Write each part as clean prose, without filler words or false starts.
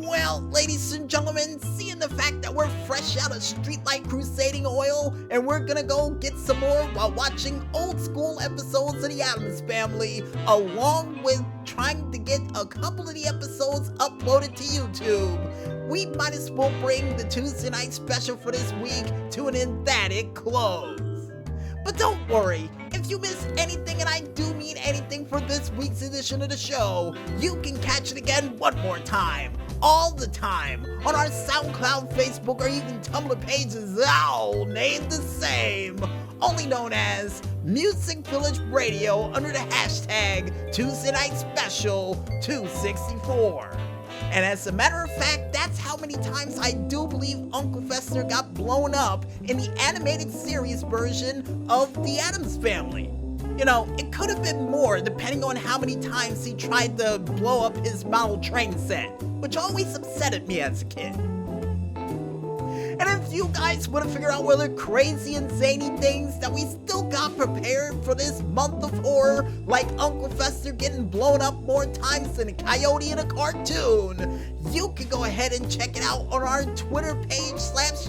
Well, ladies and gentlemen, seeing the fact that we're fresh out of streetlight crusading oil and we're gonna go get some more while watching old school episodes of the Addams Family, along with trying to get a couple of the episodes uploaded to YouTube, we might as well bring the Tuesday night special for this week to an emphatic close. But don't worry, if you miss anything, and I do mean anything, for this week's edition of the show, you can catch it again one more time, all the time, on our SoundCloud, Facebook, or even Tumblr pages, all named the same, only known as Music Village Radio under the hashtag TuesdayNiteSpecial 264. And as a matter of fact, that's how many times I do believe Uncle Fester got blown up in the animated series version of the Addams Family. You know, it could have been more depending on how many times he tried to blow up his model train set, which always upset me as a kid. And if you guys want to figure out what other crazy and zany things that we still got prepared for this month of horror, like Uncle Fester getting blown up more times than a coyote in a cartoon, you can go ahead and check it out on our Twitter page /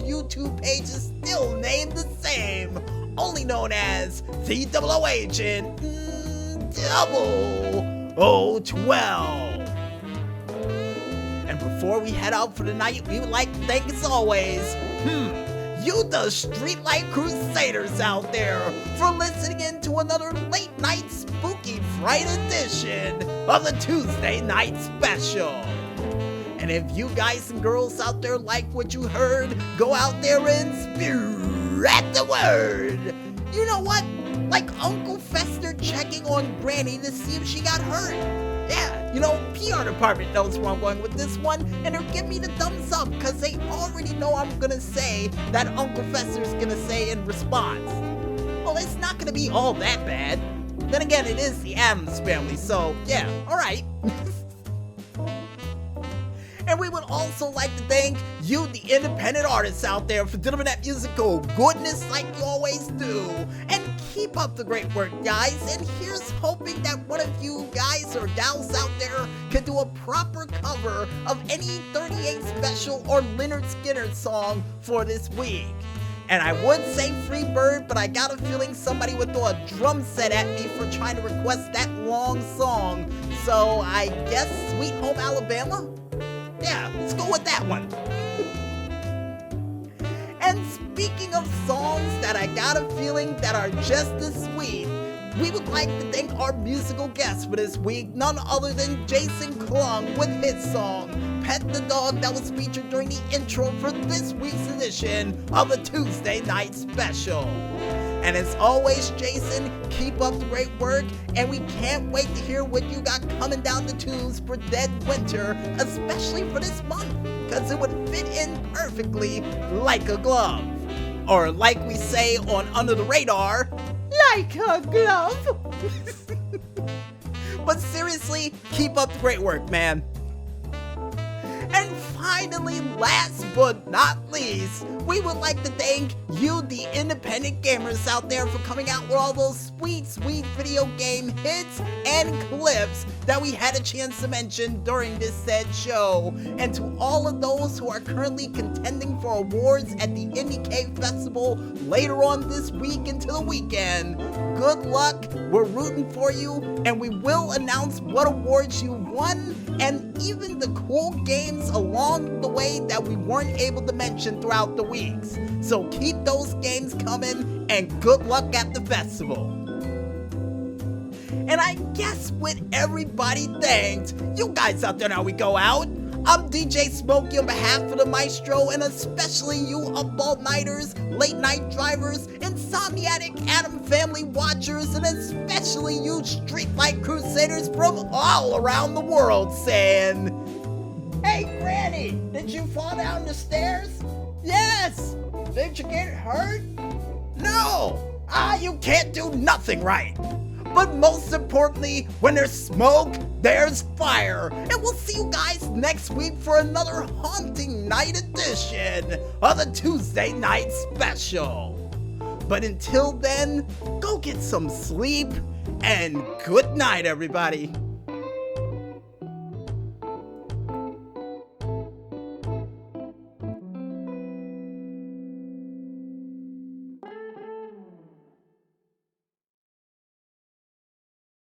YouTube page, is still named the same, only known as the 00 Agent 0012. And before we head out for the night, we would like to thank, as always, you the Streetlight Crusaders out there, for listening in to another late night spooky Fright edition of the Tuesday Night Special. And if you guys and girls out there like what you heard, go out there and spread the word. You know what? Like Uncle Fester checking on Granny to see if she got hurt. Yeah, you know, PR department knows where I'm going with this one, and they're giving me the thumbs up because they already know I'm gonna say that Uncle Fester's gonna say in response. Well, it's not gonna be all that bad. Then again, it is the Addams Family, so yeah, alright. And we would also like to thank you, the independent artists out there, for delivering that musical goodness like you always do. And keep up the great work, guys. And here's hoping that one of you guys or gals out there can do a proper cover of any 38 Special or Leonard Skinner song for this week. And I would say Free Bird, but I got a feeling somebody would throw a drum set at me for trying to request that long song. So I guess Sweet Home Alabama? Yeah, let's go with that one. And speaking of songs that I got a feeling that are just as sweet, we would like to thank our musical guest for this week, none other than Jason Klung, with his song, Pet the Dog, that was featured during the intro for this week's edition of the Tuesday Night Special. And as always, Jason, keep up the great work, and we can't wait to hear what you got coming down the tubes for Dead Winter, especially for this month, because it would fit in perfectly like a glove. Or like we say on Under the Radar, like a glove. But seriously, keep up the great work, man. And finally, last but not least, we would like to thank you, the independent gamers out there, for coming out with all those sweet video game hits and clips that we had a chance to mention during this said show. And to all of those who are currently contending for awards at the IndieCade Festival later on this week into the weekend, good luck, we're rooting for you, and we will announce what awards you won, and even the cool games along the way that we weren't able to mention throughout the weeks. So keep those games coming, and good luck at the festival. And I guess with everybody thanked, you guys out there, now we go out. I'm DJ Smokey on behalf of the maestro, and especially you up all nighters, late night drivers, insomniatic Addams Family watchers, and especially you streetlight crusaders from all around the world, saying, "Hey Granny, did you fall down the stairs?" "Yes." "Did you get hurt?" "No." You can't do nothing right. But most importantly, when there's smoke, there's fire. And we'll see you guys next week for another haunting night edition of the Tuesday Night Special. But until then, go get some sleep, and good night, everybody.